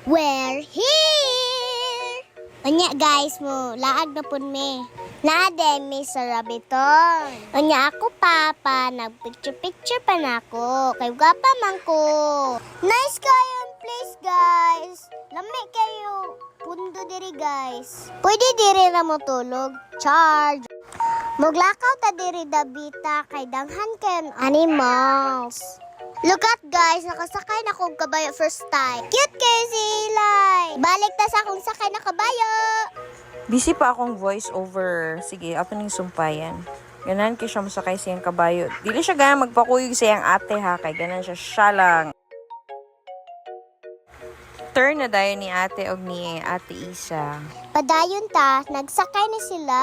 We're here! Anya guys mo, laag na pun me. Naade mi sa rabiton. Anya ako papa, nagpicture-picture pa na ako. Kay gapa man ko. Nice kayo place guys. Lami kayo. Pundo diri guys. Pwede diri na mo tulog. Charge. Muglakaw ta diri dabita kay danghan kayo animals. Look at guys, nakasakay na kong kabayo first time. Cute kayo si Eli. Balik ta sa akong sakay na kabayo. Busy pa akong voice over. Sige, ako ning sumpayan. Ganan kay siya masakay siyang kabayo. Dili siya ganang magpakuyog siyang ate ha. Kay ganan siya lang. Turn na dayon ni ate og ni ate Isa. Padayon ta, nagsakay na sila.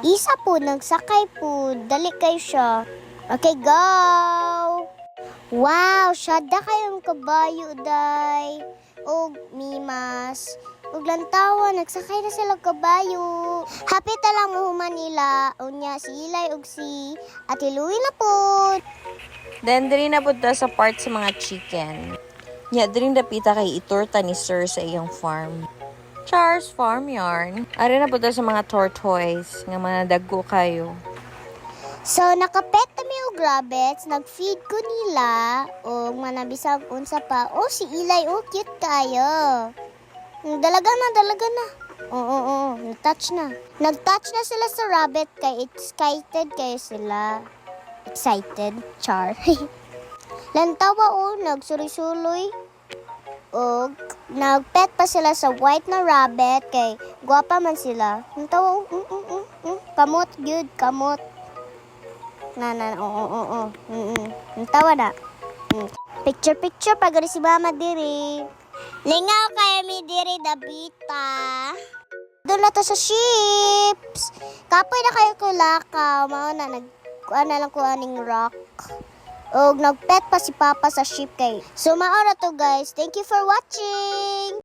Isa po, nagsakay po. Dali kayo siya. Okay, go! Wow, syada kayong kabayo, day. Og mimas. Og lantawa, nagsakay na sila kabayo. Hapit na lang mo nila. Unya, si Eli og si Ate Louie na po. Then, diri na punta sa part sa mga chicken. Nya, diri dapita kay itorta ni Sir sa iyong farm. Char's Farm Yarn. Ari na punta sa mga tortoise nga mga dagko kayo. So, nakapet kami og rabbits, nag-feed ko nila, o manabisag unsa pa. Oh, si Eli, oh, cute kayo. Dalaga na. Oo, natouch na. Nag-touch na sila sa rabbit, kay excited kayo sila. Excited, char. Lantawa, oh, nagsuloy-suloy. O, nagpet pa sila sa white na rabbit, kay gwapa man sila. Lantawa, kamot, good, kamot. Oo. Tawa na. Picture pag si mama diri. Lingaw kaya mi diri dabita. Doon na to sa ships. Kapoy na kayo kulakaw. Mao na na lang ko aning rock. Og nagpet pa si papa sa ship kay. So mao na to guys. Thank you for watching.